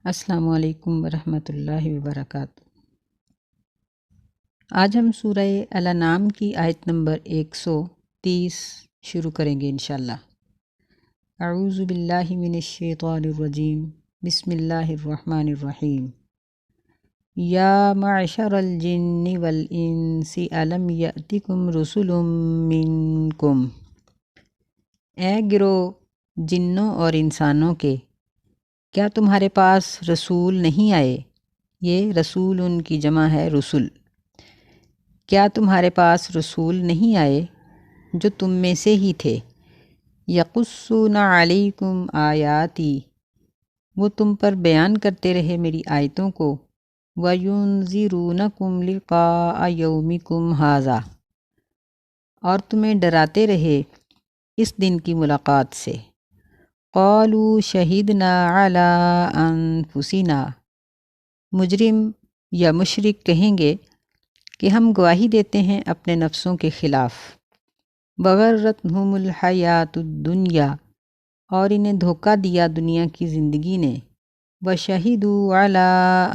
السلام علیکم ورحمۃ اللہ وبرکاتہ۔ آج ہم سورہ الانعام کی آیت نمبر 130 شروع کریں گے انشاءاللہ۔ اعوذ باللہ من الشیطان الرجیم، بسم اللہ الرحمن الرحیم۔ یا معشر الجن والانس الم یأتکم رسل منکم، اے گروہ جنوں اور انسانوں کے، کیا تمہارے پاس رسول نہیں آئے؟ یہ رسول ان کی جمع ہے رسل۔ کیا تمہارے پاس رسول نہیں آئے جو تم میں سے ہی تھے؟ یقصون علیکم آیاتی، وہ تم پر بیان کرتے رہے میری آیتوں کو، وَيُنذِرُونَكُمْ لِقَاءَ يَوْمِكُمْ هَٰذَا، اور تمہیں ڈراتے رہے اس دن کی ملاقات سے۔ قالوا شہدنا علی انفسنا، مجرم یا مشرک کہیں گے کہ ہم گواہی دیتے ہیں اپنے نفسوں کے خلاف۔ وغرتہم الحیات الدنیا، اور انہیں دھوکہ دیا دنیا کی زندگی نے۔ وشہدوا علی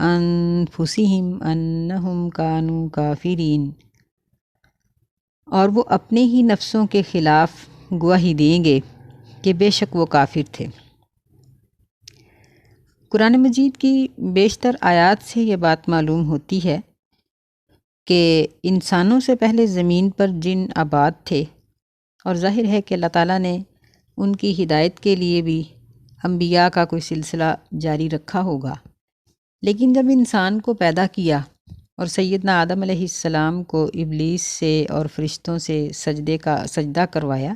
انفسہم انہم کانوا کافرین، اور وہ اپنے ہی نفسوں کے خلاف گواہی دیں گے کہ بے شک وہ کافر تھے۔ قرآن مجید کی بیشتر آیات سے یہ بات معلوم ہوتی ہے کہ انسانوں سے پہلے زمین پر جن آباد تھے، اور ظاہر ہے کہ اللہ تعالیٰ نے ان کی ہدایت کے لیے بھی انبیاء کا کوئی سلسلہ جاری رکھا ہوگا۔ لیکن جب انسان کو پیدا کیا اور سیدنا آدم علیہ السلام کو ابلیس سے اور فرشتوں سے سجدہ کروایا،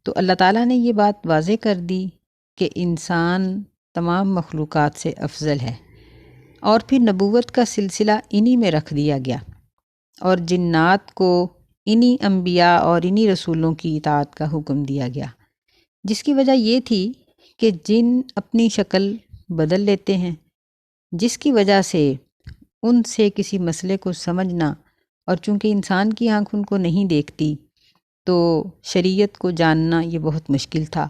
تو اللہ تعالیٰ نے یہ بات واضح کر دی کہ انسان تمام مخلوقات سے افضل ہے، اور پھر نبوت کا سلسلہ انہی میں رکھ دیا گیا، اور جنات کو انہی انبیاء اور انہی رسولوں کی اطاعت کا حکم دیا گیا، جس کی وجہ یہ تھی کہ جن اپنی شکل بدل لیتے ہیں، جس کی وجہ سے ان سے کسی مسئلے کو سمجھنا، اور چونکہ انسان کی آنکھ ان کو نہیں دیکھتی تو شریعت کو جاننا یہ بہت مشکل تھا،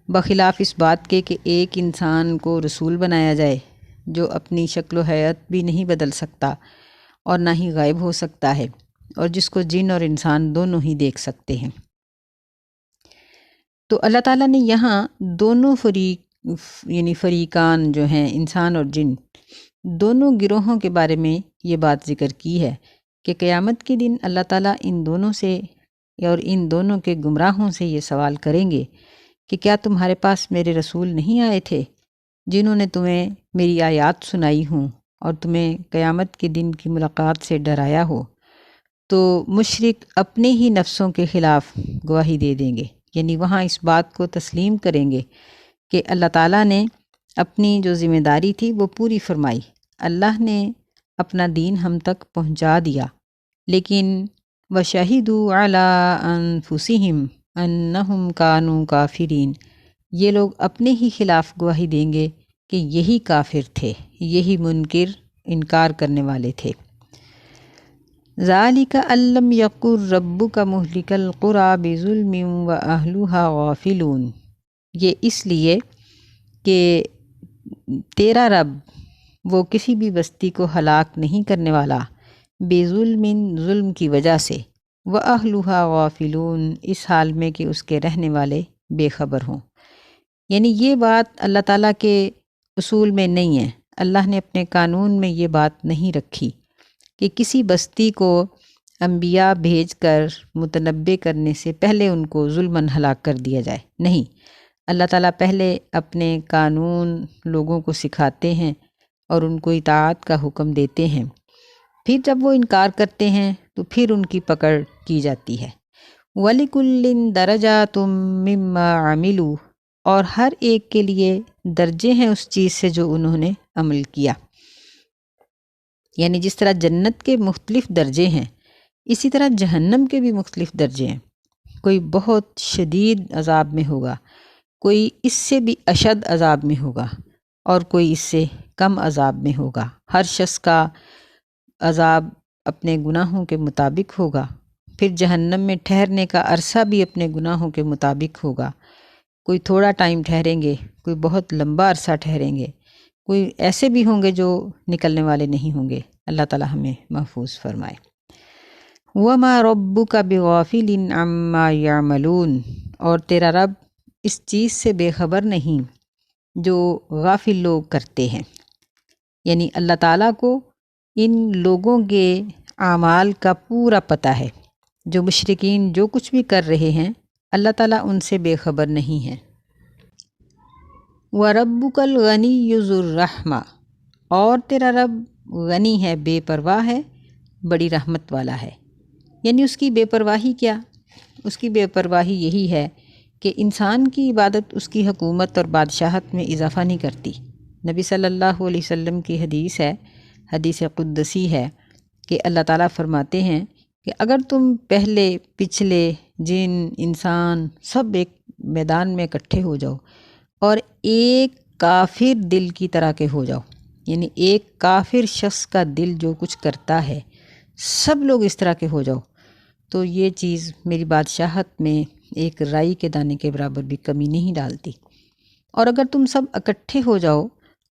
بخلاف اس بات کے کہ ایک انسان کو رسول بنایا جائے جو اپنی شکل و حیت بھی نہیں بدل سکتا اور نہ ہی غائب ہو سکتا ہے، اور جس کو جن اور انسان دونوں ہی دیکھ سکتے ہیں۔ تو اللہ تعالیٰ نے یہاں دونوں فریقان جو ہیں، انسان اور جن، دونوں گروہوں کے بارے میں یہ بات ذکر کی ہے کہ قیامت کے دن اللہ تعالیٰ ان دونوں سے اور ان دونوں کے گمراہوں سے یہ سوال کریں گے کہ کیا تمہارے پاس میرے رسول نہیں آئے تھے جنہوں نے تمہیں میری آیات سنائی ہوں اور تمہیں قیامت کے دن کی ملاقات سے ڈرایا ہو؟ تو مشرک اپنے ہی نفسوں کے خلاف گواہی دے دیں گے، یعنی وہاں اس بات کو تسلیم کریں گے کہ اللہ تعالیٰ نے اپنی جو ذمہ داری تھی وہ پوری فرمائی، اللہ نے اپنا دین ہم تک پہنچا دیا، لیکن وَشَهِدُوا عَلَىٰ أَنفُسِهِمْ أَنَّهُمْ كَانُوا كَافِرِينَ، یہ لوگ اپنے ہی خلاف گواہی دیں گے کہ یہی کافر تھے، یہی منکر انکار کرنے والے تھے۔ ذَلِكَ أَن لَّمْ يَكُن رَّبُّكَ مُهْلِكَ الْقُرَىٰ بِظُلْمٍ وَأَهْلُهَا غَافِلُونَ، یہ اس لیے کہ تیرا رب وہ کسی بھی بستی کو ہلاک نہیں کرنے والا بظلم، ظلم کی وجہ سے، وَأَهْلُهَا غَافِلُونَ، اس حال میں کہ اس کے رہنے والے بے خبر ہوں۔ یعنی یہ بات اللہ تعالیٰ کے اصول میں نہیں ہے، اللہ نے اپنے قانون میں یہ بات نہیں رکھی کہ کسی بستی کو انبیاء بھیج کر متنبع کرنے سے پہلے ان کو ظلماً ہلاک کر دیا جائے، نہیں، اللہ تعالیٰ پہلے اپنے قانون لوگوں کو سکھاتے ہیں اور ان کو اطاعت کا حکم دیتے ہیں، پھر جب وہ انکار کرتے ہیں تو پھر ان کی پکڑ کی جاتی ہے۔ وَلِكُلٍّ دَرَجَاتٌ مِّمَّا عَمِلُوا، اور ہر ایک کے لیے درجے ہیں اس چیز سے جو انہوں نے عمل کیا، یعنی جس طرح جنت کے مختلف درجے ہیں اسی طرح جہنم کے بھی مختلف درجے ہیں، کوئی بہت شدید عذاب میں ہوگا، کوئی اس سے بھی اشد عذاب میں ہوگا، اور کوئی اس سے کم عذاب میں ہوگا۔ ہر شخص کا عذاب اپنے گناہوں کے مطابق ہوگا، پھر جہنم میں ٹھہرنے کا عرصہ بھی اپنے گناہوں کے مطابق ہوگا، کوئی تھوڑا ٹائم ٹھہریں گے، کوئی بہت لمبا عرصہ ٹھہریں گے، کوئی ایسے بھی ہوں گے جو نکلنے والے نہیں ہوں گے، اللہ تعالی ہمیں محفوظ فرمائے۔ وَمَا رَبُّكَ بِغَافِلٍ عَمَّا يَعْمَلُونَ، اور تیرا رب اس چیز سے بے خبر نہیں جو غافل لوگ کرتے ہیں، یعنی اللہ تعالیٰ کو ان لوگوں کے اعمال کا پورا پتہ ہے۔ جو مشرکین جو کچھ بھی کر رہے ہیں اللہ تعالیٰ ان سے بے خبر نہیں ہے۔ وَرَبُّكَ الْغَنِيُّ ذُو الرَّحْمَةِ، اور تیرا رب غنی ہے، بے پرواہ ہے، بڑی رحمت والا ہے۔ یعنی اس کی بے پرواہی کیا؟ اس کی بے پرواہی یہی ہے کہ انسان کی عبادت اس کی حکومت اور بادشاہت میں اضافہ نہیں کرتی۔ نبی صلی اللہ علیہ وسلم کی حدیث ہے، حدیث قدسی ہے، کہ اللہ تعالیٰ فرماتے ہیں کہ اگر تم پہلے پچھلے جن انسان سب ایک میدان میں اکٹھے ہو جاؤ اور ایک کافر دل کی طرح کے ہو جاؤ، یعنی ایک کافر شخص کا دل جو کچھ کرتا ہے سب لوگ اس طرح کے ہو جاؤ، تو یہ چیز میری بادشاہت میں ایک رائی کے دانے کے برابر بھی کمی نہیں ڈالتی۔ اور اگر تم سب اکٹھے ہو جاؤ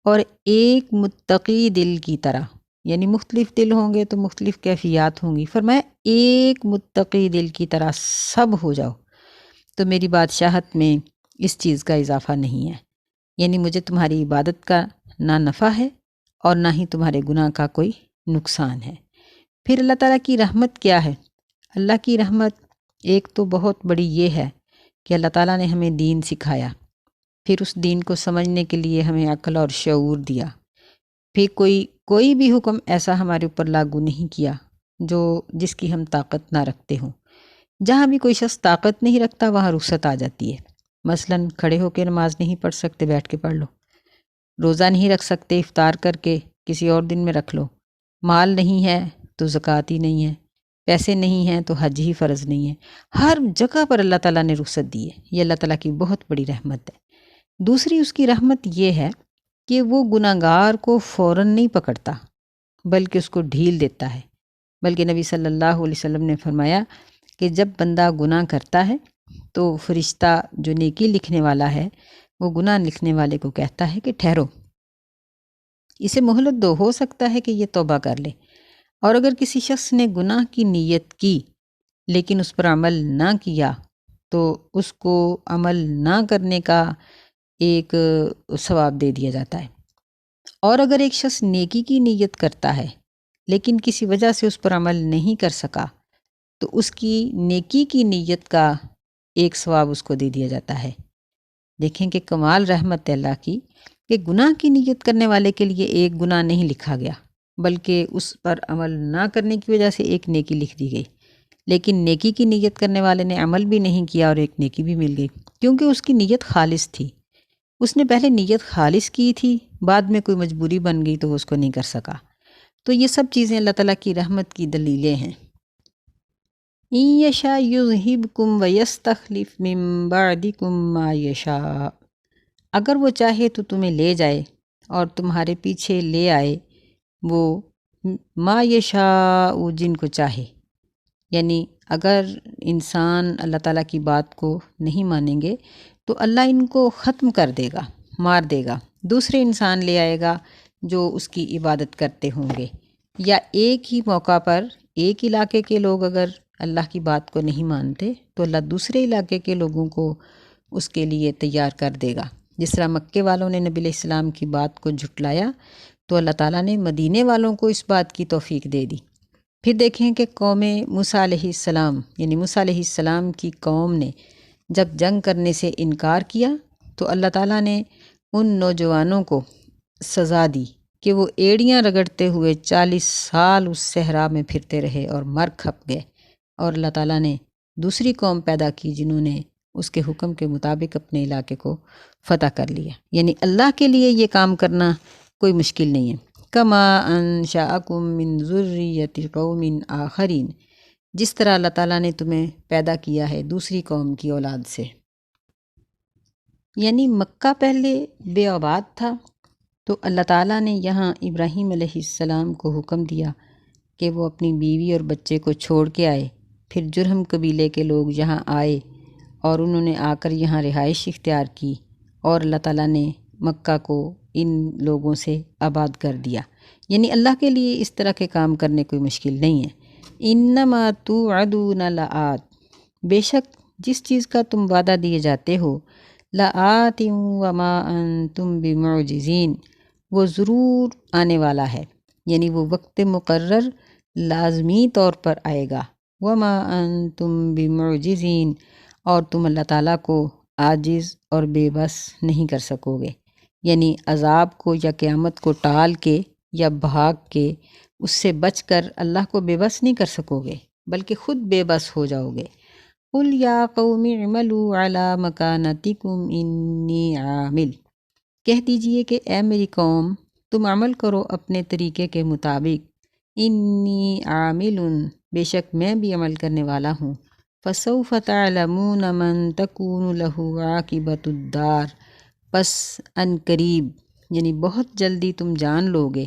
اور ایک متقی دل کی طرح، یعنی مختلف دل ہوں گے تو مختلف کیفیات ہوں گی، فرمایا ایک متقی دل کی طرح سب ہو جاؤ، تو میری بادشاہت میں اس چیز کا اضافہ نہیں ہے، یعنی مجھے تمہاری عبادت کا نہ نفع ہے اور نہ ہی تمہارے گناہ کا کوئی نقصان ہے۔ پھر اللہ تعالیٰ کی رحمت کیا ہے؟ اللہ کی رحمت ایک تو بہت بڑی یہ ہے کہ اللہ تعالیٰ نے ہمیں دین سکھایا، پھر اس دین کو سمجھنے کے لیے ہمیں عقل اور شعور دیا، پھر کوئی بھی حکم ایسا ہمارے اوپر لاگو نہیں کیا جس کی ہم طاقت نہ رکھتے ہوں۔ جہاں بھی کوئی شخص طاقت نہیں رکھتا وہاں رخصت آ جاتی ہے۔ مثلاً کھڑے ہو کے نماز نہیں پڑھ سکتے، بیٹھ کے پڑھ لو، روزہ نہیں رکھ سکتے، افطار کر کے کسی اور دن میں رکھ لو، مال نہیں ہے تو زکوٰۃ ہی نہیں ہے، پیسے نہیں ہیں تو حج ہی فرض نہیں ہے، ہر جگہ پر اللہ تعالیٰ نے رخصت دی ہے۔ یہ اللہ تعالیٰ کی بہت بڑی رحمت ہے۔ دوسری اس کی رحمت یہ ہے کہ وہ گناہ گار کو فوراً نہیں پکڑتا بلکہ اس کو ڈھیل دیتا ہے، بلکہ نبی صلی اللہ علیہ وسلم نے فرمایا کہ جب بندہ گناہ کرتا ہے تو فرشتہ جو نیکی لکھنے والا ہے وہ گناہ لکھنے والے کو کہتا ہے کہ ٹھہرو، اسے مہلت دو، ہو سکتا ہے کہ یہ توبہ کر لے۔ اور اگر کسی شخص نے گناہ کی نیت کی لیکن اس پر عمل نہ کیا تو اس کو عمل نہ کرنے کا ایک ثواب دے دیا جاتا ہے۔ اور اگر ایک شخص نیکی کی نیت کرتا ہے لیکن کسی وجہ سے اس پر عمل نہیں کر سکا تو اس کی نیکی کی نیت کا ایک ثواب اس کو دے دیا جاتا ہے۔ دیکھیں کہ کمال رحمت اللہ کی کہ گناہ کی نیت کرنے والے کے لیے ایک گناہ نہیں لکھا گیا بلکہ اس پر عمل نہ کرنے کی وجہ سے ایک نیکی لکھ دی گئی، لیکن نیکی کی نیت کرنے والے نے عمل بھی نہیں کیا اور ایک نیکی بھی مل گئی، کیونکہ اس کی نیت خالص تھی۔ اس نے پہلے نیت خالص کی تھی، بعد میں کوئی مجبوری بن گئی تو وہ اس کو نہیں کر سکا۔ تو یہ سب چیزیں اللہ تعالیٰ کی رحمت کی دلیلیں ہیں۔ إِن يَشَاء يُذْهِبْكُمْ وَيَسْتَخْلِفْ مِن بَعْدِكُم مَّا يَشَاءُ، اگر وہ چاہے تو تمہیں لے جائے اور تمہارے پیچھے لے آئے وہ ما یشاء، جن کو چاہے، یعنی اگر انسان اللہ تعالیٰ کی بات کو نہیں مانیں گے تو اللہ ان کو ختم کر دے گا، مار دے گا، دوسرے انسان لے آئے گا جو اس کی عبادت کرتے ہوں گے، یا ایک ہی موقع پر ایک علاقے کے لوگ اگر اللہ کی بات کو نہیں مانتے تو اللہ دوسرے علاقے کے لوگوں کو اس کے لیے تیار کر دے گا۔ جس طرح مکے والوں نے نبی علیہ السلام کی بات کو جھٹلایا تو اللہ تعالیٰ نے مدینے والوں کو اس بات کی توفیق دے دی۔ پھر دیکھیں کہ قوم موسیٰ علیہ السلام، یعنی موسیٰ علیہ السلام کی قوم نے جب جنگ کرنے سے انکار کیا تو اللہ تعالیٰ نے ان نوجوانوں کو سزا دی کہ وہ ایڑیاں رگڑتے ہوئے 40 سال اس صحرا میں پھرتے رہے اور مر کھپ گئے، اور اللہ تعالیٰ نے دوسری قوم پیدا کی جنہوں نے اس کے حکم کے مطابق اپنے علاقے کو فتح کر لیا۔ یعنی اللہ کے لیے یہ کام کرنا کوئی مشکل نہیں ہے۔ کما انشأکم من ذریۃ قوم آخرین، جس طرح اللہ تعالیٰ نے تمہیں پیدا کیا ہے دوسری قوم کی اولاد سے۔ یعنی مکہ پہلے بے آباد تھا تو اللہ تعالیٰ نے یہاں ابراہیم علیہ السلام کو حکم دیا کہ وہ اپنی بیوی اور بچے کو چھوڑ کے آئے۔ پھر جرہم قبیلے کے لوگ یہاں آئے اور انہوں نے آ کر یہاں رہائش اختیار کی، اور اللہ تعالیٰ نے مکہ کو ان لوگوں سے آباد کر دیا۔ یعنی اللہ کے لیے اس طرح کے کام کرنے کوئی مشکل نہیں ہے۔ انما توعدون لآت، بے شک جس چیز کا تم وعدہ دیے جاتے ہو، لآت وما انتم بمعجزین، وہ ضرور آنے والا ہے، یعنی وہ وقت مقرر لازمی طور پر آئے گا۔ وما انتم بمعجزین، اور تم اللہ تعالیٰ کو عاجز اور بے بس نہیں کر سکو گے، یعنی عذاب کو یا قیامت کو ٹال کے یا بھاگ کے اس سے بچ کر اللہ کو بے بس نہیں کر سکو گے، بلکہ خود بے بس ہو جاؤ گے۔ قُلْ يَا قَوْمِ اعْمَلُوا عَلَىٰ مَكَانَتِكُمْ إِنِّي عَامِلٌ، کہہ دیجئے کہ اے میری قوم تم عمل کرو اپنے طریقے کے مطابق، انی عامل، بے شک میں بھی عمل کرنے والا ہوں۔ فسوف تعلمون من تکون لہ عاقبۃ الدار، پس ان قریب یعنی بہت جلدی تم جان لو گے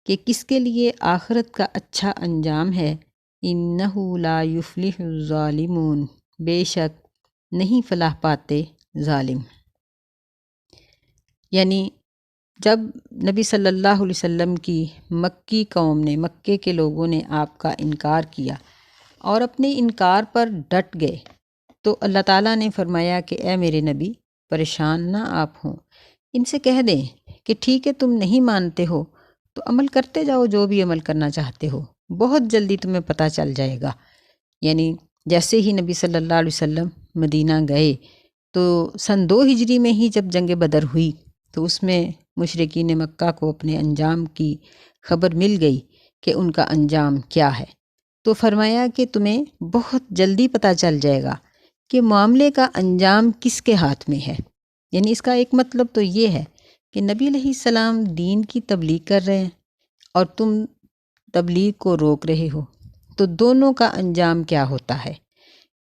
کہ کس کے لیے آخرت کا اچھا انجام ہے۔ انہ لا یفلح الظالمون، بے شک نہیں فلاح پاتے ظالم۔ یعنی جب نبی صلی اللہ علیہ وسلم کی مکی قوم نے، مکے کے لوگوں نے آپ کا انکار کیا اور اپنے انکار پر ڈٹ گئے، تو اللہ تعالیٰ نے فرمایا کہ اے میرے نبی پریشان نہ آپ ہوں، ان سے کہہ دیں کہ ٹھیک ہے تم نہیں مانتے ہو تو عمل کرتے جاؤ جو بھی عمل کرنا چاہتے ہو، بہت جلدی تمہیں پتہ چل جائے گا۔ یعنی جیسے ہی نبی صلی اللہ علیہ وسلم مدینہ گئے تو سن 2 ہجری میں ہی جب جنگ بدر ہوئی تو اس میں مشرکین مکہ کو اپنے انجام کی خبر مل گئی کہ ان کا انجام کیا ہے، تو فرمایا کہ تمہیں بہت جلدی پتہ چل جائے گا کہ معاملے کا انجام کس کے ہاتھ میں ہے۔ یعنی اس کا ایک مطلب تو یہ ہے کہ نبی علیہ السلام دین کی تبلیغ کر رہے ہیں اور تم تبلیغ کو روک رہے ہو، تو دونوں کا انجام کیا ہوتا ہے،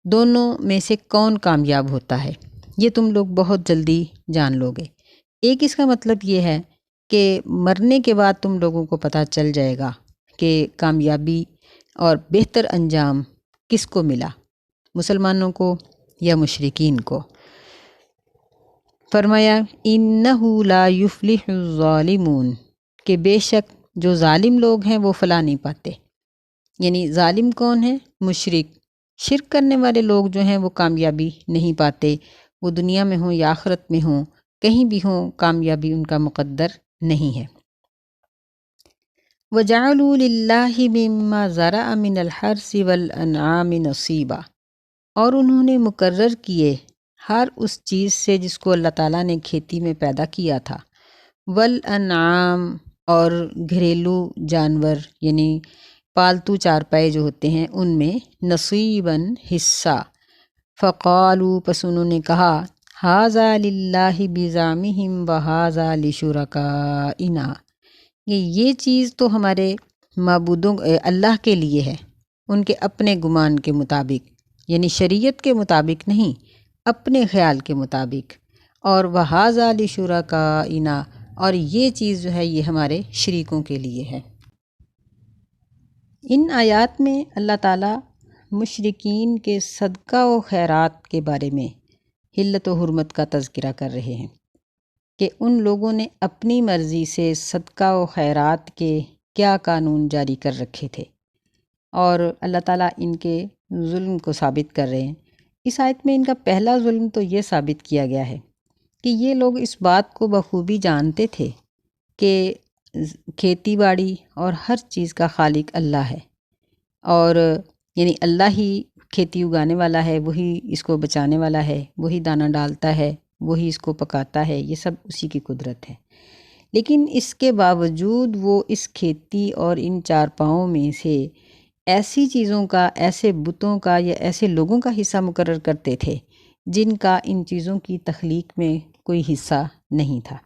دونوں میں سے کون کامیاب ہوتا ہے، یہ تم لوگ بہت جلدی جان لو گے۔ ایک اس کا مطلب یہ ہے کہ مرنے کے بعد تم لوگوں کو پتہ چل جائے گا کہ کامیابی اور بہتر انجام کس کو ملا، مسلمانوں کو یا مشرکین کو۔ فرمایا انہ لا یفلح الظالمون، کہ بے شک جو ظالم لوگ ہیں وہ فلاح نہیں پاتے۔ یعنی ظالم کون ہیں؟ مشرک، شرک کرنے والے لوگ جو ہیں وہ کامیابی نہیں پاتے، وہ دنیا میں ہوں یا آخرت میں ہوں، کہیں بھی ہوں کامیابی ان کا مقدر نہیں ہے۔ وَجَعَلُوا لِلَّهِ مِمَّا زَرَعَ مِنَ الْحَرْثِ وَالْأَنْعَامِ نَصِيبًا، اور انہوں نے مقرر کیے ہر اس چیز سے جس کو اللہ تعالیٰ نے کھیتی میں پیدا کیا تھا، والانعام، اور گھریلو جانور یعنی پالتو چارپائے جو ہوتے ہیں ان میں، نصیباً حصہ۔ فقالوا، پس انہوں نے کہا، ھذا للہ بزعمہم وھذا لشرکائنا، یہ چیز تو ہمارے معبودوں اللہ کے لیے ہے، ان کے اپنے گمان کے مطابق، یعنی شریعت کے مطابق نہیں، اپنے خیال کے مطابق، اور وھذا لشرکائنا، اور یہ چیز جو ہے یہ ہمارے شریکوں کے لیے ہے۔ ان آیات میں اللہ تعالیٰ مشرکین کے صدقہ و خیرات کے بارے میں حلت و حرمت کا تذکرہ کر رہے ہیں کہ ان لوگوں نے اپنی مرضی سے صدقہ و خیرات کے کیا قانون جاری کر رکھے تھے، اور اللہ تعالیٰ ان کے ظلم کو ثابت کر رہے ہیں۔ اس آیت میں ان کا پہلا ظلم تو یہ ثابت کیا گیا ہے کہ یہ لوگ اس بات کو بخوبی جانتے تھے کہ کھیتی باڑی اور ہر چیز کا خالق اللہ ہے، اور یعنی اللہ ہی کھیتی اگانے والا ہے، وہی اس کو بچانے والا ہے، وہی دانہ ڈالتا ہے، وہی اس کو پکاتا ہے، یہ سب اسی کی قدرت ہے۔ لیکن اس کے باوجود وہ اس کھیتی اور ان چارپاؤں میں سے ایسی چیزوں کا، ایسے بتوں کا یا ایسے لوگوں کا حصہ مقرر کرتے تھے جن کا ان چیزوں کی تخلیق میں کوئی حصہ نہیں تھا۔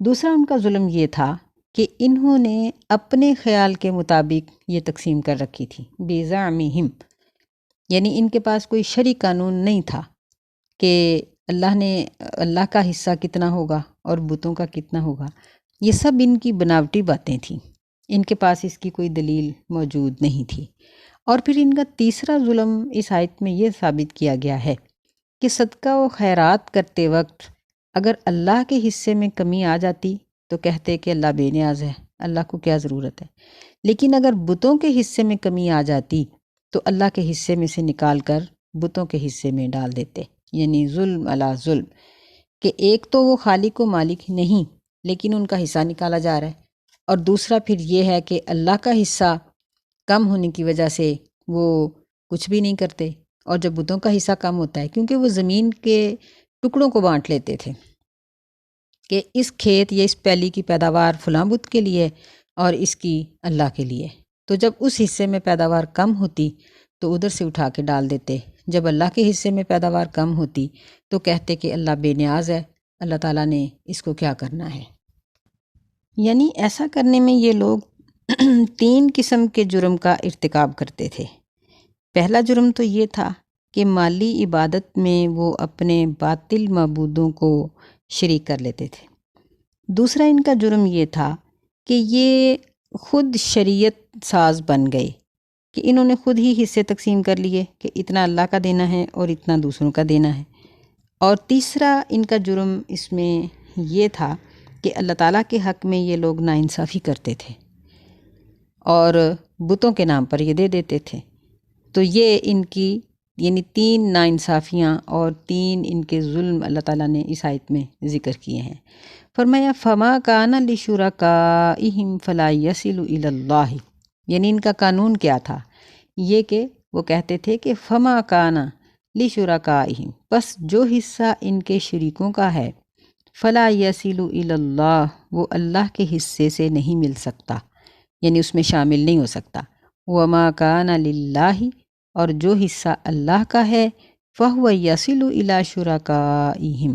دوسرا ان کا ظلم یہ تھا کہ انہوں نے اپنے خیال کے مطابق یہ تقسیم کر رکھی تھی، بزعمہم، یعنی ان کے پاس کوئی شرعی قانون نہیں تھا کہ اللہ کا حصہ کتنا ہوگا اور بتوں کا کتنا ہوگا، یہ سب ان کی بناوٹی باتیں تھیں، ان کے پاس اس کی کوئی دلیل موجود نہیں تھی۔ اور پھر ان کا تیسرا ظلم اس آیت میں یہ ثابت کیا گیا ہے کہ صدقہ و خیرات کرتے وقت اگر اللہ کے حصے میں کمی آ جاتی تو کہتے کہ اللہ بے نیاز ہے، اللہ کو کیا ضرورت ہے، لیکن اگر بتوں کے حصے میں کمی آ جاتی تو اللہ کے حصے میں سے نکال کر بتوں کے حصے میں ڈال دیتے، یعنی ظلم علی ظلم، کہ ایک تو وہ خالق و مالک نہیں لیکن ان کا حصہ نکالا جا رہا ہے، اور دوسرا پھر یہ ہے کہ اللہ کا حصہ کم ہونے کی وجہ سے وہ کچھ بھی نہیں کرتے، اور جب بتوں کا حصہ کم ہوتا ہے کیونکہ وہ زمین کے ٹکڑوں کو بانٹ لیتے تھے کہ اس کھیت یا اس پیلی کی پیداوار فلاں بت کے لیے اور اس کی اللہ کے لیے، تو جب اس حصے میں پیداوار کم ہوتی تو ادھر سے اٹھا کے ڈال دیتے، جب اللہ کے حصے میں پیداوار کم ہوتی تو کہتے کہ اللہ بے نیاز ہے، اللہ تعالیٰ نے اس کو کیا کرنا ہے۔ یعنی ایسا کرنے میں یہ لوگ تین قسم کے جرم کا ارتکاب کرتے تھے۔ پہلا جرم تو یہ تھا کہ مالی عبادت میں وہ اپنے باطل معبودوں کو شریک کر لیتے تھے۔ دوسرا ان کا جرم یہ تھا کہ یہ خود شریعت ساز بن گئے، کہ انہوں نے خود ہی حصے تقسیم کر لیے کہ اتنا اللہ کا دینا ہے اور اتنا دوسروں کا دینا ہے۔ اور تیسرا ان کا جرم اس میں یہ تھا کہ اللہ تعالیٰ کے حق میں یہ لوگ ناانصافی کرتے تھے اور بتوں کے نام پر یہ دے دیتے تھے۔ تو یہ ان کی یعنی تین ناانصافیاں اور تین ان کے ظلم اللہ تعالیٰ نے اس آیت میں ذکر کیے ہیں۔ فرمایا فما کان لشرکائہم فلا یصل الی اللہ، یعنی ان کا قانون کیا تھا، یہ کہ وہ کہتے تھے کہ فما کان لشرکائہم، بس جو حصہ ان کے شریکوں کا ہے، فلا یصل الی اللہ، وہ اللہ کے حصے سے نہیں مل سکتا، یعنی اس میں شامل نہیں ہو سکتا۔ وما کان للہ، اور جو حصہ اللہ کا ہے، فہو یصل الی شرکائہم،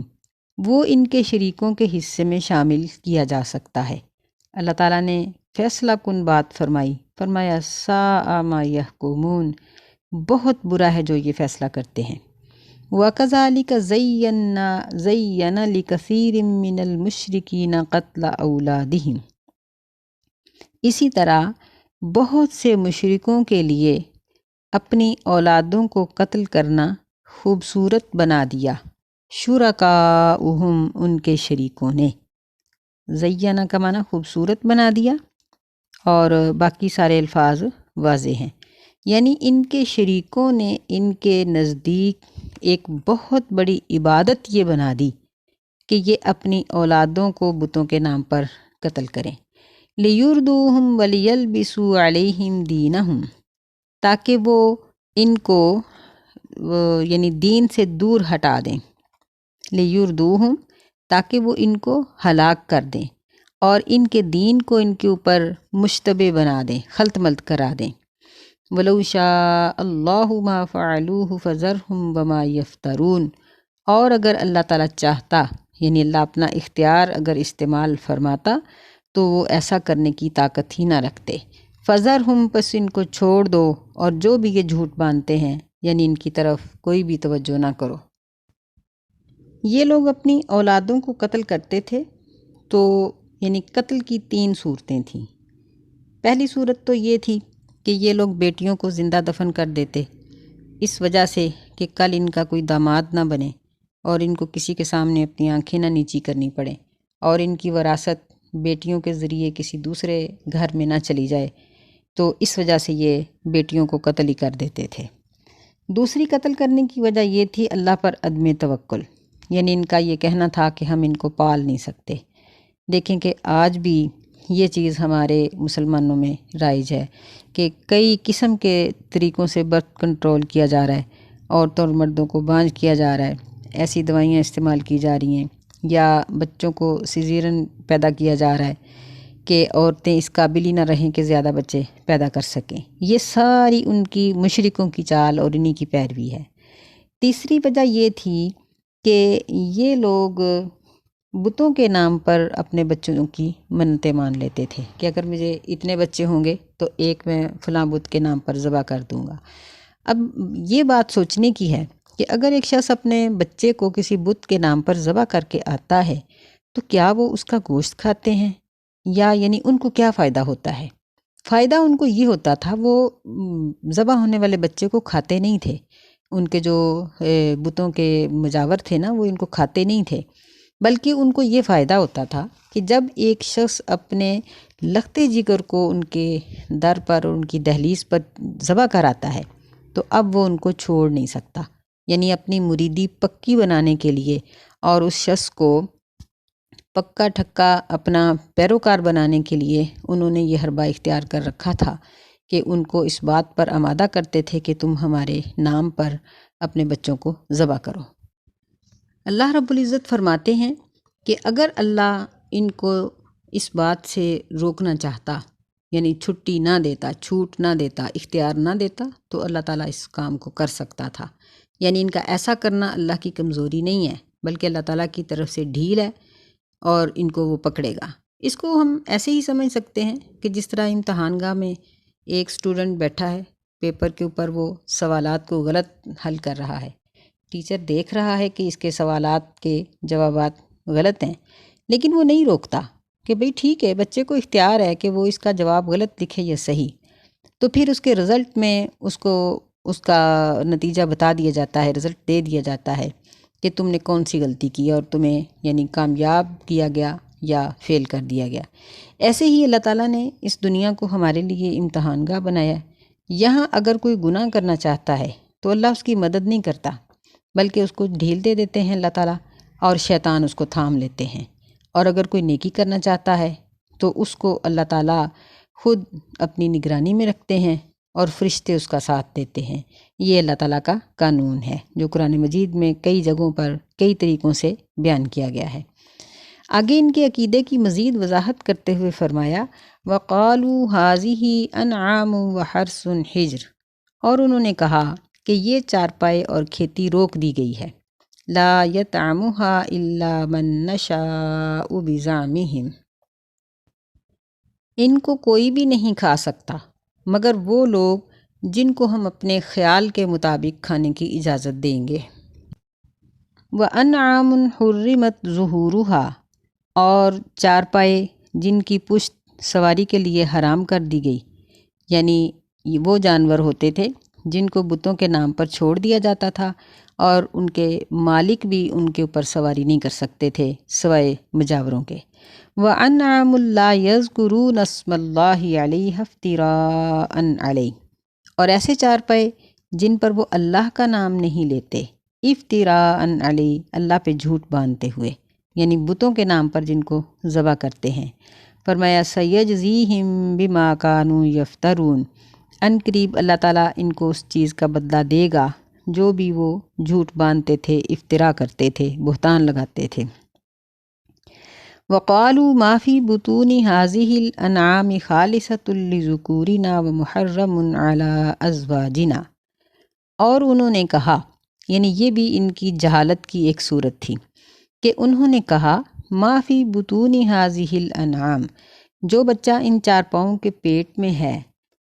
وہ ان کے شریکوں کے حصے میں شامل کیا جا سکتا ہے۔ اللہ تعالیٰ نے فیصلہ کن بات فرمائی، فرمایا ساء ما یحکمون، بہت برا ہے جو یہ فیصلہ کرتے ہیں۔ وَكَذَلِكَ زَيَّنَ لِكَثِيرٍ مِّنَ الْمُشْرِكِينَ قَتْلَ أَوْلَادِهِمْ، اسی طرح بہت سے مشرکوں کے لیے اپنی اولادوں کو قتل کرنا خوبصورت بنا دیا، شرکاؤہم، ان کے شریکوں نے۔ زینہ کا معنی خوبصورت بنا دیا، اور باقی سارے الفاظ واضح ہیں، یعنی ان کے شریکوں نے ان کے نزدیک ایک بہت بڑی عبادت یہ بنا دی کہ یہ اپنی اولادوں کو بتوں کے نام پر قتل کریں۔ لیردوہم ولیلبسوا علیہم دینہم، تاکہ وہ ان کو یعنی دین سے دور ہٹا دیں، لیردوہم، تاکہ وہ ان کو ہلاک کر دیں اور ان کے دین کو ان کے اوپر مشتبہ بنا دیں، خلط ملط کرا دیں۔ وَلَوْ شَاءَ اللَّهُ مَا فَعَلُوهُ فَذَرْهُمْ وَمَا يَفْتَرُونَ، اور اگر اللہ تعالیٰ چاہتا، یعنی اللہ اپنا اختیار اگر استعمال فرماتا تو وہ ایسا کرنے کی طاقت ہی نہ رکھتے۔ فَذَرْهُمْ، پس ان کو چھوڑ دو، اور جو بھی یہ جھوٹ باندھتے ہیں یعنی ان کی طرف کوئی بھی توجہ نہ کرو۔ یہ لوگ اپنی اولادوں کو قتل کرتے تھے، تو یعنی قتل کی تین صورتیں تھیں۔ پہلی صورت تو یہ تھی کہ یہ لوگ بیٹیوں کو زندہ دفن کر دیتے، اس وجہ سے کہ کل ان کا کوئی داماد نہ بنے اور ان کو کسی کے سامنے اپنی آنکھیں نہ نیچی کرنی پڑیں، اور ان کی وراثت بیٹیوں کے ذریعے کسی دوسرے گھر میں نہ چلی جائے، تو اس وجہ سے یہ بیٹیوں کو قتل ہی کر دیتے تھے۔ دوسری قتل کرنے کی وجہ یہ تھی اللہ پر عدم توکل، یعنی ان کا یہ کہنا تھا کہ ہم ان کو پال نہیں سکتے۔ دیکھیں کہ آج بھی یہ چیز ہمارے مسلمانوں میں رائج ہے کہ کئی قسم کے طریقوں سے برتھ کنٹرول کیا جا رہا ہے، عورتوں اور مردوں کو بانجھ کیا جا رہا ہے، ایسی دوائیاں استعمال کی جا رہی ہیں، یا بچوں کو سیزیرین پیدا کیا جا رہا ہے کہ عورتیں اس قابل ہی نہ رہیں کہ زیادہ بچے پیدا کر سکیں۔ یہ ساری ان کی مشرکوں کی چال اور انہی کی پیروی ہے۔ تیسری وجہ یہ تھی کہ یہ لوگ بتوں کے نام پر اپنے بچوں کی منتیں مان لیتے تھے کہ اگر مجھے اتنے بچے ہوں گے تو ایک میں فلاں بت کے نام پر ذبح کر دوں گا۔ اب یہ بات سوچنے کی ہے کہ اگر ایک شخص اپنے بچے کو کسی بت کے نام پر ذبح کر کے آتا ہے تو کیا وہ اس کا گوشت کھاتے ہیں، یا یعنی ان کو کیا فائدہ ہوتا ہے؟ فائدہ ان کو یہ ہوتا تھا، وہ ذبح ہونے والے بچے کو کھاتے نہیں تھے، ان کے جو بتوں کے مجاور تھے نا وہ ان کو کھاتے نہیں تھے، بلکہ ان کو یہ فائدہ ہوتا تھا کہ جب ایک شخص اپنے لخت جگر کو ان کے در پر اور ان کی دہلیز پر ذبح کراتا ہے تو اب وہ ان کو چھوڑ نہیں سکتا، یعنی اپنی مریدی پکی بنانے کے لیے اور اس شخص کو پکا ٹھکا اپنا پیروکار بنانے کے لیے انہوں نے یہ حربہ اختیار کر رکھا تھا کہ ان کو اس بات پر آمادہ کرتے تھے کہ تم ہمارے نام پر اپنے بچوں کو ذبح کرو۔ اللہ رب العزت فرماتے ہیں کہ اگر اللہ ان کو اس بات سے روکنا چاہتا، یعنی چھٹی نہ دیتا، چھوٹ نہ دیتا، اختیار نہ دیتا، تو اللہ تعالیٰ اس کام کو کر سکتا تھا۔ یعنی ان کا ایسا کرنا اللہ کی کمزوری نہیں ہے، بلکہ اللہ تعالیٰ کی طرف سے ڈھیل ہے اور ان کو وہ پکڑے گا۔ اس کو ہم ایسے ہی سمجھ سکتے ہیں کہ جس طرح امتحان گاہ میں ایک اسٹوڈنٹ بیٹھا ہے، پیپر کے اوپر وہ سوالات کو غلط حل کر رہا ہے، ٹیچر دیکھ رہا ہے کہ اس کے سوالات کے جوابات غلط ہیں، لیکن وہ نہیں روکتا کہ بھئی ٹھیک ہے، بچے کو اختیار ہے کہ وہ اس کا جواب غلط لکھے یا صحیح، تو پھر اس کے رزلٹ میں اس کو اس کا نتیجہ بتا دیا جاتا ہے، رزلٹ دے دیا جاتا ہے کہ تم نے کون سی غلطی کی اور تمہیں یعنی کامیاب کیا گیا یا فیل کر دیا گیا۔ ایسے ہی اللہ تعالیٰ نے اس دنیا کو ہمارے لیے امتحان گاہ بنایا ہے۔ یہاں اگر کوئی گناہ کرنا چاہتا ہے تو اللہ اس کی مدد نہیں کرتا، بلکہ اس کو ڈھیل دے دیتے ہیں اللہ تعالیٰ، اور شیطان اس کو تھام لیتے ہیں۔ اور اگر کوئی نیکی کرنا چاہتا ہے تو اس کو اللہ تعالیٰ خود اپنی نگرانی میں رکھتے ہیں اور فرشتے اس کا ساتھ دیتے ہیں۔ یہ اللہ تعالیٰ کا قانون ہے جو قرآن مجید میں کئی جگہوں پر کئی طریقوں سے بیان کیا گیا ہے۔ آگے ان کے عقیدے کی مزید وضاحت کرتے ہوئے فرمایا وَقَالُوا هَٰذِهِ أَنْعَامٌ وَحَرْثٌ حِجْرٌ، اور انہوں نے کہا کہ یہ چارپائے اور کھیتی روک دی گئی ہے، لا يطعمها الا من نشاء بزعمهم، ان کو کوئی بھی نہیں کھا سکتا مگر وہ لوگ جن کو ہم اپنے خیال کے مطابق کھانے کی اجازت دیں گے۔ وَأَنْعَامٌ حُرِّمَتْ ظُهُورُهَا، اور چارپائے جن کی پشت سواری کے لیے حرام کر دی گئی، یعنی وہ جانور ہوتے تھے جن کو بتوں کے نام پر چھوڑ دیا جاتا تھا اور ان کے مالک بھی ان کے اوپر سواری نہیں کر سکتے تھے سوائے مجاوروں کے۔ وَأَنْعَامٌ لَا يَذْكُرُونَ اسْمَ اللَّهِ عَلَيْهَا افْتِرَاءً عَلَيْهِ، اور ایسے چارپائے جن پر وہ اللہ کا نام نہیں لیتے، افتراءً علیہ، اللہ پہ جھوٹ باندھتے ہوئے، یعنی بتوں کے نام پر جن کو ذبح کرتے ہیں۔ فرمایا سیجزیہم بما کانوا یفترون، ان قریب اللہ تعالیٰ ان کو اس چیز کا بدلہ دے گا جو بھی وہ جھوٹ باندھتے تھے، افتراء کرتے تھے، بہتان لگاتے تھے۔ وقالوا ما فی بطون هذه الانعام خالصۃ لذکورنا ومحرم علی ازواجنا، اور انہوں نے کہا، یعنی یہ بھی ان کی جہالت کی ایک صورت تھی کہ انہوں نے کہا ما فی بطون هذه الانعام، جو بچہ ان چار پاؤں کے پیٹ میں ہے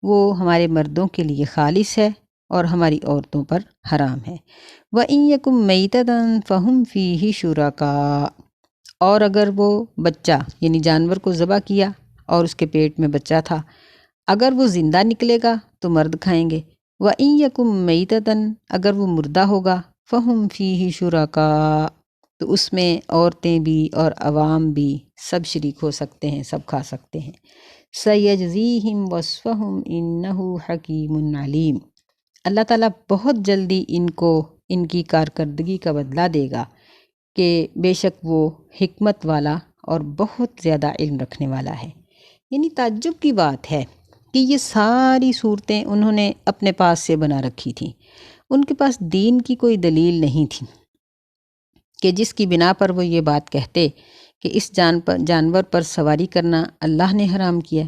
وہ ہمارے مردوں کے لیے خالص ہے اور ہماری عورتوں پر حرام ہے۔ وَإِن يَكُن مَيْتَةً فَهُمْ فِيهِ شُرَكَاء، اور اگر وہ بچہ یعنی جانور کو ذبح کیا اور اس کے پیٹ میں بچہ تھا، اگر وہ زندہ نکلے گا تو مرد کھائیں گے۔ وَإِن يَكُن مَيْتَةً، اگر وہ مردہ ہوگا، فَهُمْ فِيهِ شُرَكَاء، تو اس میں عورتیں بھی اور عوام بھی سب شریک ہو سکتے ہیں، سب کھا سکتے ہیں۔ سَيَجْزِيهِمْ وَصْفَهُمْ إِنَّهُ حَكِيمٌ عَلِيمٌ، اللہ تعالیٰ بہت جلدی ان کو ان کی کارکردگی کا بدلہ دے گا کہ بے شک وہ حکمت والا اور بہت زیادہ علم رکھنے والا ہے۔ یعنی تعجب کی بات ہے کہ یہ ساری صورتیں انہوں نے اپنے پاس سے بنا رکھی تھیں، ان کے پاس دین کی کوئی دلیل نہیں تھی کہ جس کی بنا پر وہ یہ بات کہتے کہ اس جانور پر سواری کرنا اللہ نے حرام کیا،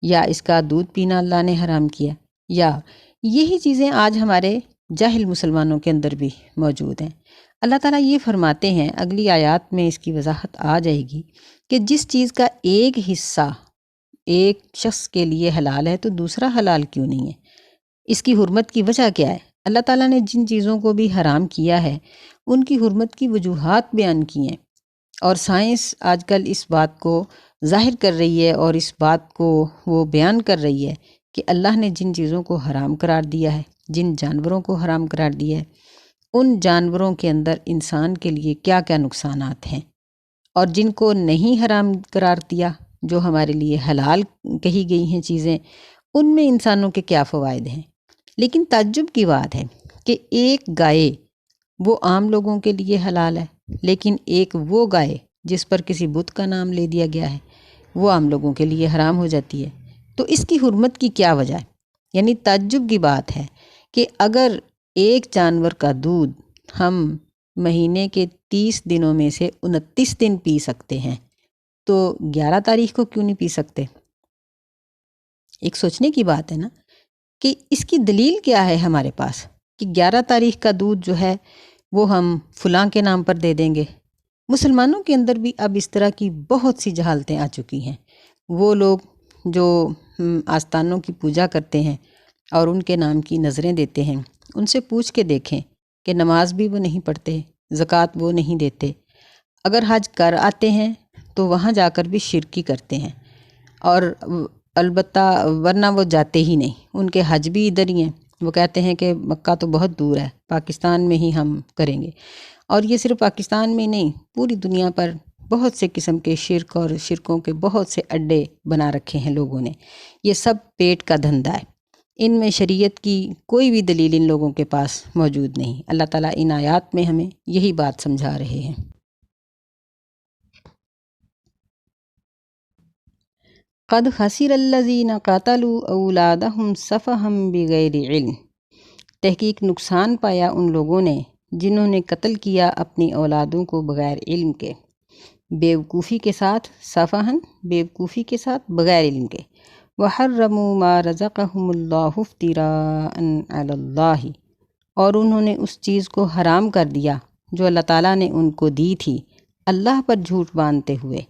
یا اس کا دودھ پینا اللہ نے حرام کیا، یا یہی چیزیں آج ہمارے جاہل مسلمانوں کے اندر بھی موجود ہیں۔ اللہ تعالیٰ یہ فرماتے ہیں، اگلی آیات میں اس کی وضاحت آ جائے گی کہ جس چیز کا ایک حصہ ایک شخص کے لیے حلال ہے تو دوسرا حلال کیوں نہیں ہے؟ اس کی حرمت کی وجہ کیا ہے؟ اللہ تعالیٰ نے جن چیزوں کو بھی حرام کیا ہے ان کی حرمت کی وجوہات بیان کی ہیں، اور سائنس آج کل اس بات کو ظاہر کر رہی ہے اور اس بات کو وہ بیان کر رہی ہے کہ اللہ نے جن چیزوں کو حرام قرار دیا ہے، جن جانوروں کو حرام قرار دیا ہے، ان جانوروں کے اندر انسان کے لیے کیا کیا نقصانات ہیں۔ اور جن کو نہیں حرام قرار دیا، جو ہمارے لیے حلال کہی گئی ہیں چیزیں، ان میں انسانوں کے کیا فوائد ہیں۔ لیکن تعجب کی بات ہے کہ ایک گائے وہ عام لوگوں کے لیے حلال ہے، لیکن ایک وہ گائے جس پر کسی بت کا نام لے دیا گیا ہے وہ عام لوگوں کے لیے حرام ہو جاتی ہے۔ تو اس کی حرمت کی کیا وجہ ہے؟ یعنی تعجب کی بات ہے کہ اگر ایک جانور کا دودھ ہم مہینے کے 30 دنوں میں سے 29 دن پی سکتے ہیں تو 11 تاریخ کو کیوں نہیں پی سکتے؟ ایک سوچنے کی بات ہے نا، کہ اس کی دلیل کیا ہے ہمارے پاس کہ 11 تاریخ کا دودھ جو ہے وہ ہم فلاں کے نام پر دے دیں گے۔ مسلمانوں کے اندر بھی اب اس طرح کی بہت سی جہالتیں آ چکی ہیں۔ وہ لوگ جو آستانوں کی پوجا کرتے ہیں اور ان کے نام کی نظریں دیتے ہیں، ان سے پوچھ کے دیکھیں کہ نماز بھی وہ نہیں پڑھتے، زکوٰۃ وہ نہیں دیتے، اگر حج کر آتے ہیں تو وہاں جا کر بھی شرکی کرتے ہیں، اور البتہ ورنہ وہ جاتے ہی نہیں، ان کے حج بھی ادھر ہی ہیں۔ وہ کہتے ہیں کہ مکہ تو بہت دور ہے، پاکستان میں ہی ہم کریں گے۔ اور یہ صرف پاکستان میں نہیں، پوری دنیا پر بہت سے قسم کے شرک اور شرکوں کے بہت سے اڈے بنا رکھے ہیں لوگوں نے۔ یہ سب پیٹ کا دھندا ہے، ان میں شریعت کی کوئی بھی دلیل ان لوگوں کے پاس موجود نہیں۔ اللہ تعالیٰ ان آیات میں ہمیں یہی بات سمجھا رہے ہیں۔ قد خسر الذین قتلوا اولادہم سفہا بغیر علم، تحقیق نقصان پایا ان لوگوں نے جنہوں نے قتل کیا اپنی اولادوں کو بغیر علم کے، بیوقوفی کے ساتھ، سفہاً بیوقوفی کے ساتھ، بغیر علم کے۔ وحرموا ما رزقہم اللہ افتراء علی اللہ، اور انہوں نے اس چیز کو حرام کر دیا جو اللہ تعالیٰ نے ان کو دی تھی اللہ پر جھوٹ باندھتے ہوئے۔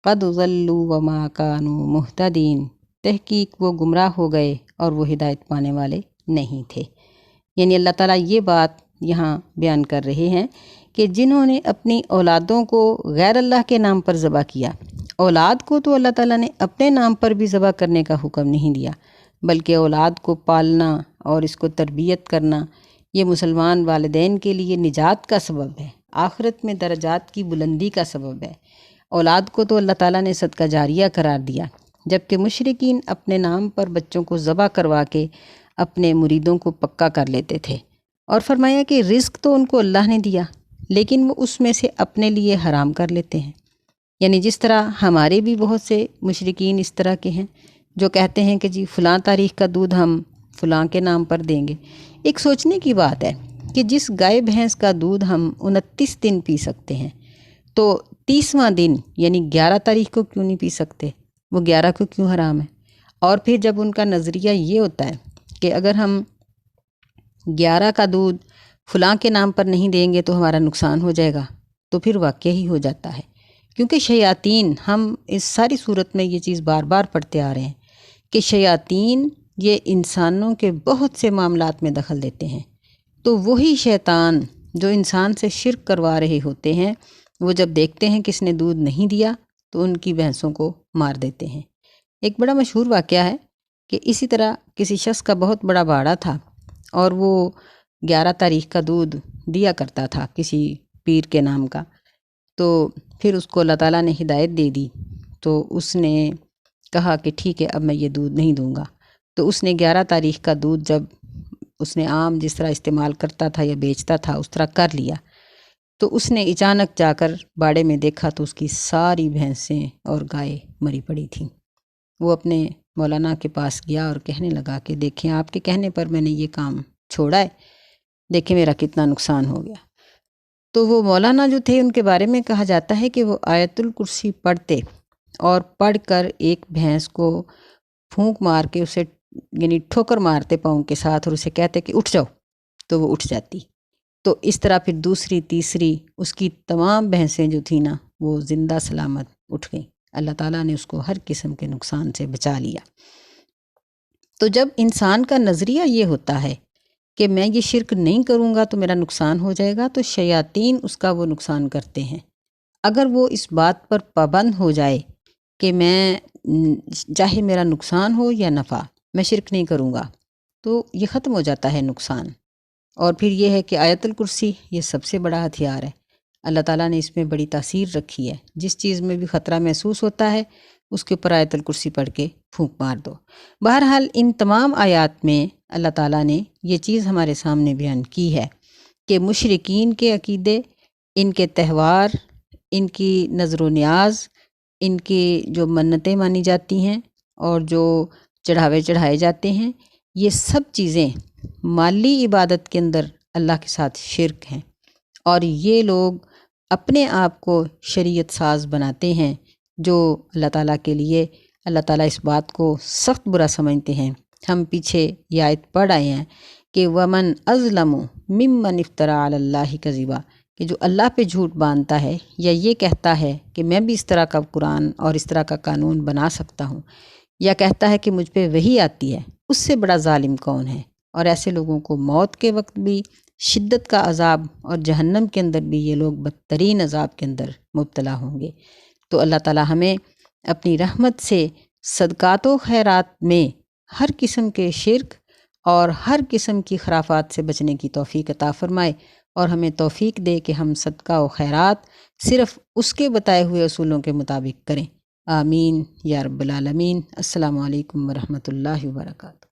قد ضلوا وما كانوا مہتدین، تحقیق وہ گمراہ ہو گئے اور وہ ہدایت پانے والے نہیں تھے۔ یعنی اللہ تعالیٰ یہ بات یہاں بیان کر رہے ہیں کہ جنہوں نے اپنی اولادوں کو غیر اللہ کے نام پر ذبح کیا، اولاد کو تو اللہ تعالیٰ نے اپنے نام پر بھی ذبح کرنے کا حکم نہیں دیا، بلکہ اولاد کو پالنا اور اس کو تربیت کرنا یہ مسلمان والدین کے لیے نجات کا سبب ہے، آخرت میں درجات کی بلندی کا سبب ہے۔ اولاد کو تو اللہ تعالیٰ نے صدقہ جاریہ قرار دیا، جبکہ مشرکین اپنے نام پر بچوں کو ذبح کروا کے اپنے مریدوں کو پکا کر لیتے تھے، اور فرمایا کہ رزق تو ان کو اللہ نے دیا لیکن وہ اس میں سے اپنے لیے حرام کر لیتے ہیں۔ یعنی جس طرح ہمارے بھی بہت سے مشرکین اس طرح کے ہیں جو کہتے ہیں کہ جی فلاں تاریخ کا دودھ ہم فلاں کے نام پر دیں گے۔ ایک سوچنے کی بات ہے کہ جس گائے بھینس کا دودھ ہم 29 دن پی سکتے ہیں تو 30واں دن یعنی 11 تاریخ کو کیوں نہیں پی سکتے؟ وہ 11 کو کیوں حرام ہے؟ اور پھر جب ان کا نظریہ یہ ہوتا ہے کہ اگر ہم 11 کا دودھ فلاں کے نام پر نہیں دیں گے تو ہمارا نقصان ہو جائے گا، تو پھر واقعہ ہی ہو جاتا ہے، کیونکہ شیاطین، ہم اس ساری صورت میں یہ چیز بار بار پڑھتے آ رہے ہیں کہ شیاطین یہ انسانوں کے بہت سے معاملات میں دخل دیتے ہیں۔ تو وہی شیطان جو انسان سے شرک کروا رہے ہوتے ہیں، وہ جب دیکھتے ہیں کس نے دودھ نہیں دیا تو ان کی بھینسوں کو مار دیتے ہیں۔ ایک بڑا مشہور واقعہ ہے کہ اسی طرح کسی شخص کا بہت بڑا باڑا تھا اور وہ 11 تاریخ کا دودھ دیا کرتا تھا کسی پیر کے نام کا، تو پھر اس کو اللہ تعالیٰ نے ہدایت دے دی، تو اس نے کہا کہ ٹھیک ہے اب میں یہ دودھ نہیں دوں گا۔ تو اس نے 11 تاریخ کا دودھ جب اس نے عام جس طرح استعمال کرتا تھا یا بیچتا تھا اس طرح کر لیا، تو اس نے اچانک جا کر باڑے میں دیکھا تو اس کی ساری بھینسیں اور گائے مری پڑی تھیں۔ وہ اپنے مولانا کے پاس گیا اور کہنے لگا کہ دیکھیں آپ کے کہنے پر میں نے یہ کام چھوڑا ہے، دیکھیں میرا کتنا نقصان ہو گیا۔ تو وہ مولانا جو تھے ان کے بارے میں کہا جاتا ہے کہ وہ آیت الکرسی پڑھتے اور پڑھ کر ایک بھینس کو پھونک مار کے اسے یعنی ٹھوکر مارتے پاؤں کے ساتھ اور اسے کہتے کہ اٹھ جاؤ، تو وہ اٹھ جاتی۔ تو اس طرح پھر دوسری تیسری اس کی تمام بھینسیں جو تھیں نا وہ زندہ سلامت اٹھ گئیں۔ اللہ تعالیٰ نے اس کو ہر قسم کے نقصان سے بچا لیا۔ تو جب انسان کا نظریہ یہ ہوتا ہے کہ میں یہ شرک نہیں کروں گا تو میرا نقصان ہو جائے گا، تو شیاطین اس کا وہ نقصان کرتے ہیں۔ اگر وہ اس بات پر پابند ہو جائے کہ میں چاہے میرا نقصان ہو یا نفع میں شرک نہیں کروں گا، تو یہ ختم ہو جاتا ہے نقصان۔ اور پھر یہ ہے کہ آیت الکرسی یہ سب سے بڑا ہتھیار ہے۔ اللہ تعالیٰ نے اس میں بڑی تاثیر رکھی ہے۔ جس چیز میں بھی خطرہ محسوس ہوتا ہے اس کے اوپر آیت الکرسی پڑھ کے پھونک مار دو۔ بہرحال ان تمام آیات میں اللہ تعالیٰ نے یہ چیز ہمارے سامنے بیان کی ہے کہ مشرکین کے عقیدے، ان کے تہوار، ان کی نظر و نیاز، ان کی جو منتیں مانی جاتی ہیں اور جو چڑھاوے چڑھائے جاتے ہیں، یہ سب چیزیں مالی عبادت کے اندر اللہ کے ساتھ شرک ہیں، اور یہ لوگ اپنے آپ کو شریعت ساز بناتے ہیں، جو اللہ تعالیٰ کے لیے اللہ تعالیٰ اس بات کو سخت برا سمجھتے ہیں۔ ہم پیچھے یہ آیت پڑھ آئے ہیں کہ وَمَنْ أَظْلَمُ مِمَّنِ افْتَرَىٰ عَلَى اللَّهِ كَذِبًا، کہ جو اللہ پہ جھوٹ باندھتا ہے یا یہ کہتا ہے کہ میں بھی اس طرح کا قرآن اور اس طرح کا قانون بنا سکتا ہوں، یا کہتا ہے کہ مجھ پہ وحی آتی ہے، اس سے بڑا ظالم کون ہے؟ اور ایسے لوگوں کو موت کے وقت بھی شدت کا عذاب، اور جہنم کے اندر بھی یہ لوگ بدترین عذاب کے اندر مبتلا ہوں گے۔ تو اللہ تعالیٰ ہمیں اپنی رحمت سے صدقات و خیرات میں ہر قسم کے شرک اور ہر قسم کی خرافات سے بچنے کی توفیق عطا فرمائے، اور ہمیں توفیق دے کہ ہم صدقہ و خیرات صرف اس کے بتائے ہوئے اصولوں کے مطابق کریں۔ آمین یا رب العالمین۔ السلام علیکم ورحمۃ اللہ وبرکاتہ۔